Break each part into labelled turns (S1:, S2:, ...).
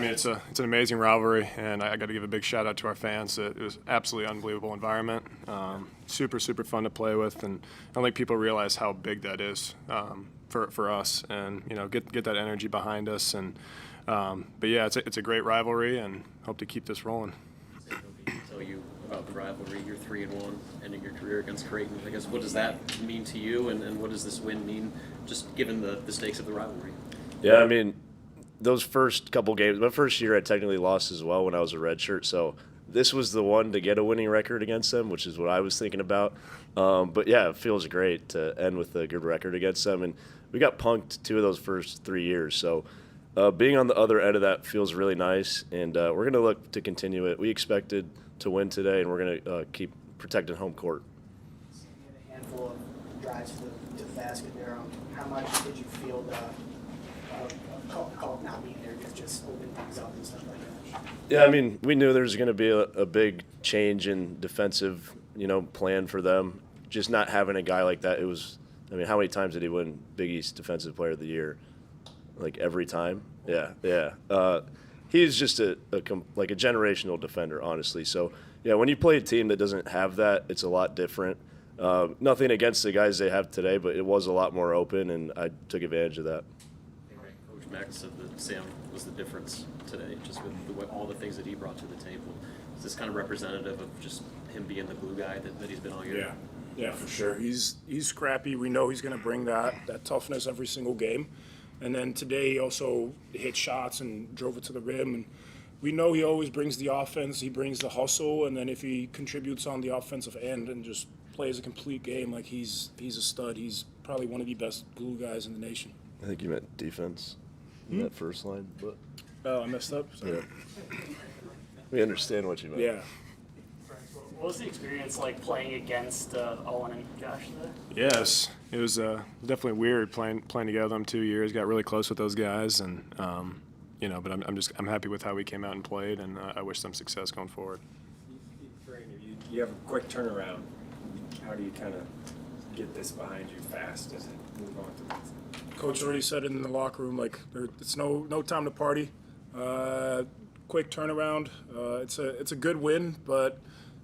S1: mean, it's an amazing rivalry, and I got to give a big shout out to our fans. It was absolutely unbelievable environment, super fun to play with, and I don't think people realize how big that is for us, and get that energy behind us, and but yeah, it's a great rivalry, and hope to keep this rolling.
S2: Tell you about the rivalry. You're 3-1, ending your career against Creighton. I guess what does that mean to you, and what does this win mean, just given the stakes of the rivalry?
S3: Yeah, I mean, those first couple games, my first year I technically lost as well when I was a redshirt, so this was the one to get a winning record against them, which is what I was thinking about. But yeah, it feels great to end with a good record against them, and we got punked 2 of those first 3 years, so being on the other end of that feels really nice, and we're going to look to continue it. We expected to win today, and we're going to keep protecting home court.
S4: A handful of drives to the basket there. How much did you feel the call not being there just open things up and stuff like that?
S3: Yeah, I mean, we knew there was going to be a big change in defensive, plan for them. Just not having a guy like that, it was. I mean, how many times did he win Big East Defensive Player of the Year? Like every time? Yeah. He's just a generational defender, honestly. So, yeah, when you play a team that doesn't have that, it's a lot different. Nothing against the guys they have today, but it was a lot more open, and I took advantage of that.
S2: Coach Max said that Sam was the difference today, just with all the things that he brought to the table. Is this kind of representative of just him being the glue guy that he's been all year?
S5: Yeah, for sure. He's scrappy. We know he's going to bring that toughness every single game. And then today he also hit shots and drove it to the rim. And we know he always brings the offense. He brings the hustle. And then if he contributes on the offensive end and just plays a complete game, like he's a stud. He's probably one of the best glue guys in the nation.
S3: I think you meant defense in that first line. But
S5: Oh, I messed up? Sorry.
S3: yeah. We understand what you meant.
S5: Yeah.
S6: What was the experience like playing against Owen and Josh today?
S1: Yes, it was definitely weird playing together them 2 years. Got really close with those guys, and but I'm happy with how we came out and played, and I wish them success going forward.
S7: You have a quick turnaround. How do you kind of get this behind you fast as it move on to the next?
S5: Coach already said it in the locker room, like it's no time to party. Quick turnaround. It's a good win, but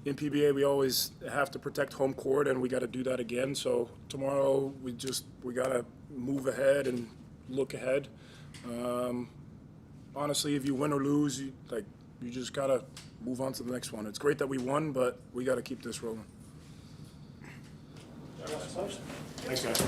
S5: in PBA we always have to protect home court, and we got to do that again. So tomorrow we got to move ahead and look ahead. Honestly, if you win or lose, you just got to move on to the next one. It's great that we won, but we got to keep this rolling.
S1: Thanks, guys.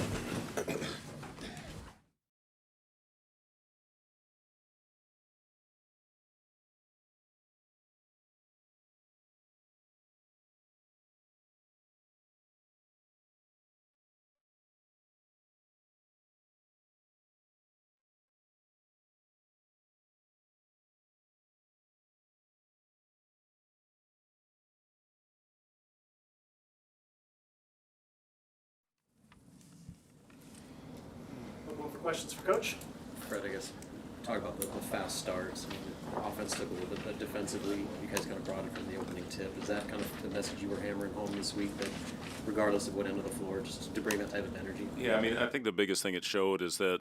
S6: Open for questions for Coach.
S2: Fred, I guess, talk about the fast starts. I mean, the offense took a little bit, but defensively, you guys kind of brought it from the opening tip. Is that kind of the message you were hammering home this week, that regardless of what end of the floor, just to bring that type of energy?
S8: Yeah, I mean, I think the biggest thing it showed is that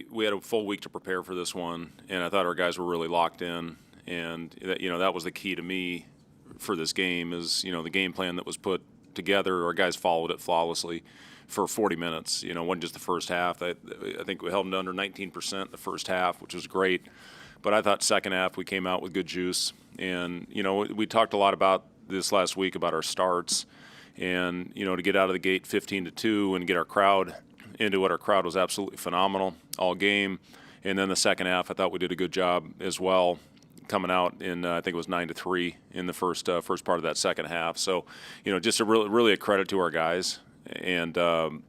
S8: we had a full week to prepare for this one, and I thought our guys were really locked in, and that was the key to me for this game is, the game plan that was put together, our guys followed it flawlessly for 40 minutes. Wasn't just the first half. I think we held them to under 19% the first half, which was great. But I thought second half we came out with good juice. And, we talked a lot about this last week about our starts. And, to get out of the gate 15-2 and get our crowd into it, our crowd was absolutely phenomenal all game. And then the second half, I thought we did a good job as well, coming out in I think it was 9-3 in the first part of that second half. So, just really a credit to our guys. And Rink's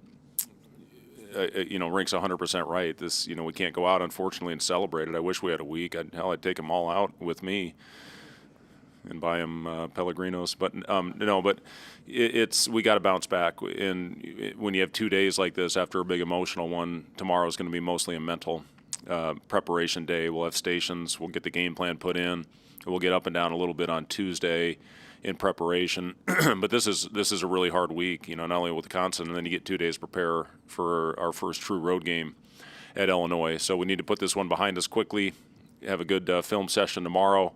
S8: 100% right. This, we can't go out, unfortunately, and celebrate it. I wish we had a week. I'd take them all out with me and buy them Pellegrinos. But but we got to bounce back. And when you have 2 days like this after a big emotional one, tomorrow is going to be mostly a mental preparation day. We'll have stations. We'll get the game plan put in. We'll get up and down a little bit on Tuesday in preparation. But this is a really hard week, not only with Wisconsin, and then you get 2 days to prepare for our first true road game at Illinois. So we need to put this one behind us quickly have a good film session tomorrow,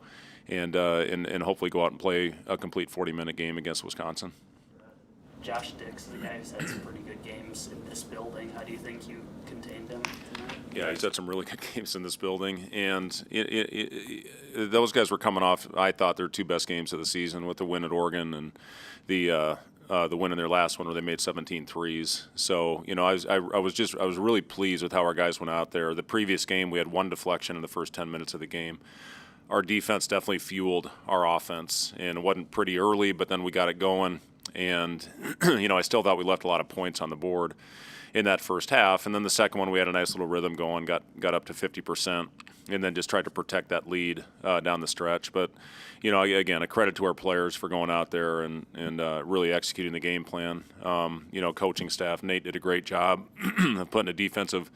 S8: and hopefully go out and play a complete 40-minute game against Wisconsin.
S6: Josh Dix is a guy who's had some pretty good games in this building. How do you think you contained him tonight?
S8: Yeah, he's had some really good games in this building, and those guys were coming off, I thought, their two best games of the season with the win at Oregon and the win in their last one where they made 17 threes. So, I was really pleased with how our guys went out there. The previous game, we had one deflection in the first 10 minutes of the game. Our defense definitely fueled our offense, and it wasn't pretty early, but then we got it going. And, I still thought we left a lot of points on the board in that first half. And then the second one, we had a nice little rhythm going, got up to 50%, and then just tried to protect that lead down the stretch. But, again, a credit to our players for going out there and really executing the game plan. Coaching staff, Nate did a great job of putting a defensive,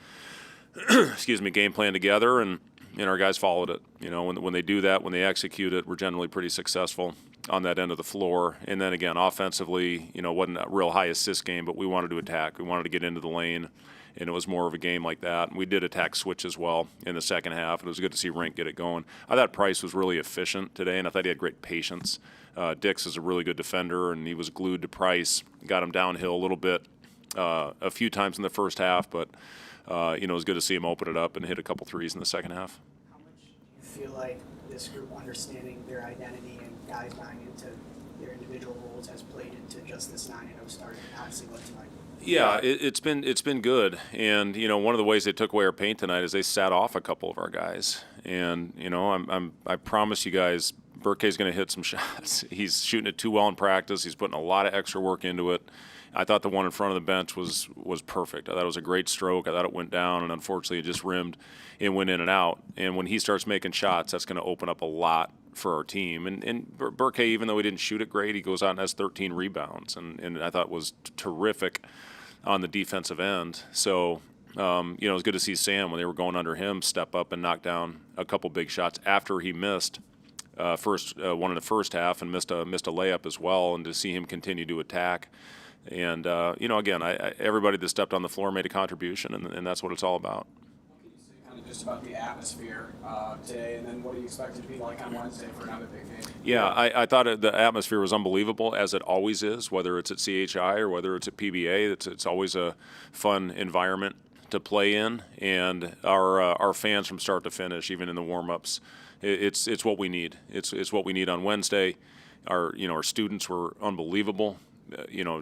S8: game plan together, and our guys followed it. When they do that, when they execute it, we're generally pretty successful on that end of the floor. And then again, offensively, wasn't a real high assist game, but we wanted to attack. We wanted to get into the lane, and it was more of a game like that. And we did attack switch as well in the second half. It was good to see Rink get it going. I thought Price was really efficient today, and I thought he had great patience. Dix is a really good defender, and he was glued to Price. Got him downhill a little bit a few times in the first half, but it was good to see him open it up and hit a couple threes in the second half.
S4: How much do you feel like this group understanding their identity and guys buying into their individual roles has played into just this 9-0 start and obviously what tonight?
S8: Yeah, it's been good, and one of the ways they took away our paint tonight is they sat off a couple of our guys, and I promise you guys, Burke's going to hit some shots. He's shooting it too well in practice. He's putting a lot of extra work into it. I thought the one in front of the bench was perfect. I thought it was a great stroke. I thought it went down, and unfortunately it just rimmed and went in and out. And when he starts making shots, that's going to open up a lot for our team. And Burke, even though he didn't shoot it great, he goes out and has 13 rebounds, and I thought was terrific on the defensive end. So, it was good to see Sam, when they were going under him, step up and knock down a couple big shots after he missed one in the first half and missed a layup as well, and to see him continue to attack. And, again, everybody that stepped on the floor made a contribution, and that's what it's all about.
S9: What can you say kind of just about the atmosphere today, and then what do you expect it to be like on Wednesday for another big game?
S8: Yeah, I thought the atmosphere was unbelievable, as it always is, whether it's at CHI or whether it's at PBA. It's always a fun environment to play in, and our fans from start to finish, even in the warm-ups, it's what we need. It's what we need on Wednesday. Our students were unbelievable.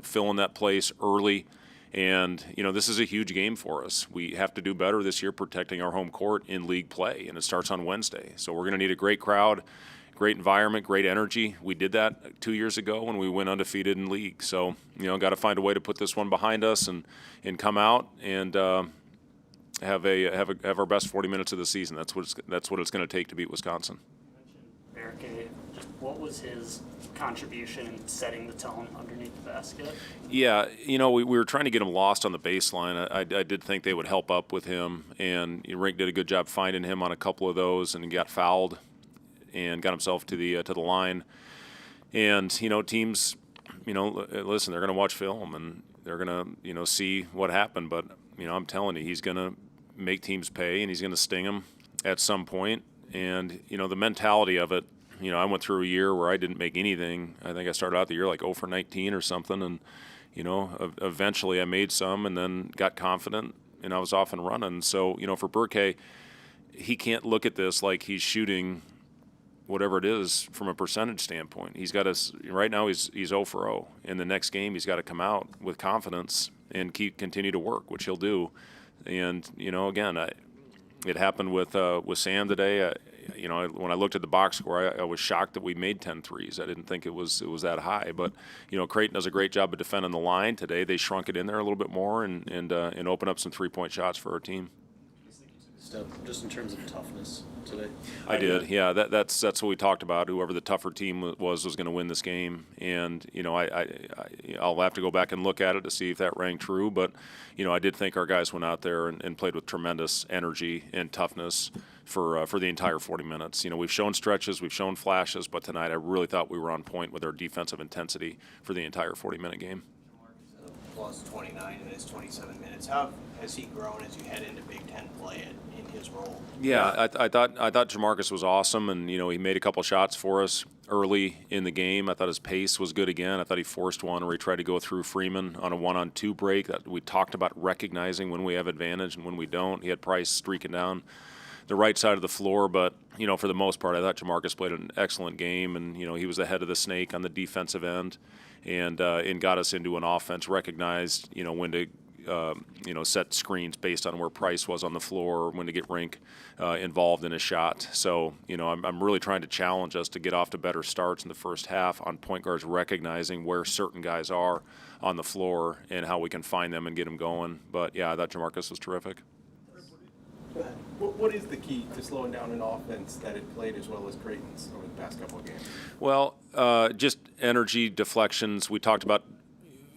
S8: Filling that place early. And, this is a huge game for us. We have to do better this year protecting our home court in league play, and it starts on Wednesday. So we're going to need a great crowd, great environment, great energy. We did that 2 years ago when we went undefeated in league. So, got to find a way to put this one behind us and come out and have our best 40 minutes of the season. That's what it's going to take to beat Wisconsin.
S6: Barricade, just what was his contribution in setting the tone underneath the basket?
S8: Yeah, we were trying to get him lost on the baseline. I did think they would help up with him, and Rink did a good job finding him on a couple of those, and he got fouled and got himself to the line. And teams, listen, they're going to watch film and they're going to see what happened. But I'm telling you, he's going to make teams pay, and he's going to sting them at some point. And the mentality of it. I went through a year where I didn't make anything. I think I started out the year like 0 for 19 or something, and eventually I made some, and then got confident, and I was off and running. So for Burke, he can't look at this like he's shooting whatever it is from a percentage standpoint. He's got right now he's 0 for 0. In the next game, he's got to come out with confidence and continue to work, which he'll do. And again, it happened with Sam today. When I looked at the box score, I was shocked that we made 10 threes. I didn't think it was that high. But Creighton does a great job of defending the line today. They shrunk it in there a little bit more and open up some 3-point shots for our team.
S2: Step, just in terms of toughness today.
S8: I did, yeah. That's what we talked about. Whoever the tougher team was going to win this game, and I'll have to go back and look at it to see if that rang true. But I did think our guys went out there and played with tremendous energy and toughness for the entire 40 minutes. We've shown stretches, we've shown flashes, but tonight I really thought we were on point with our defensive intensity for the entire 40-minute game.
S10: plus 29 in his 27 minutes. How has he grown as you head into Big Ten play in his role?
S8: Yeah, I thought Jamarcus was awesome, and he made a couple shots for us early in the game. I thought his pace was good again. I thought he forced one where he tried to go through Freeman on a 1-on-2 break. That we talked about recognizing when we have advantage and when we don't. He had Price streaking down the right side of the floor, but for the most part, I thought Jamarcus played an excellent game, and he was the head of the snake on the defensive end, and got us into an offense. Recognized when to set screens based on where Price was on the floor, or when to get Rink involved in a shot. So I'm really trying to challenge us to get off to better starts in the first half on point guards recognizing where certain guys are on the floor and how we can find them and get them going. But yeah, I thought Jamarcus was terrific.
S11: What is the key to slowing down an offense that had played as well as Creighton's over the past couple of games?
S8: Well, just energy, deflections. We talked about.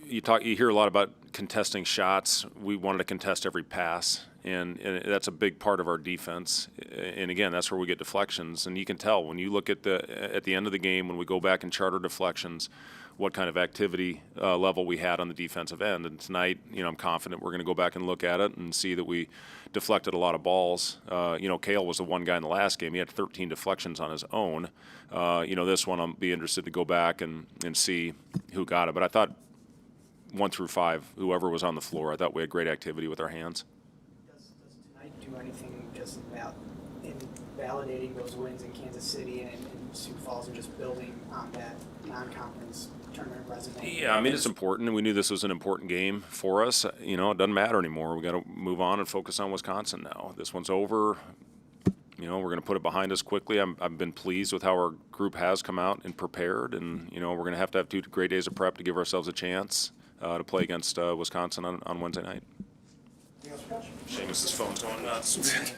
S8: You hear a lot about contesting shots. We wanted to contest every pass, and that's a big part of our defense. And again, that's where we get deflections. And you can tell when you look at the end of the game when we go back and chart our deflections, what kind of activity level we had on the defensive end. And tonight, I'm confident we're going to go back and look at it and see that we deflected a lot of balls. Cale was the one guy in the last game. He had 13 deflections on his own. This one I'll be interested to go back and see who got it. But I thought 1 through 5, whoever was on the floor, I thought we had great activity with our hands.
S4: Does tonight do anything just about in validating those wins in Kansas City and Sioux Falls and just building on that non-conference tournament resume?
S8: Yeah, it's important. We knew this was an important game for us. It doesn't matter anymore. We got to move on and focus on Wisconsin now. This one's over. We're going to put it behind us quickly. I've been pleased with how our group has come out and prepared, and we're going to have 2 great days of prep to give ourselves a chance to play against Wisconsin on Wednesday night. Seamus's phone's going nuts.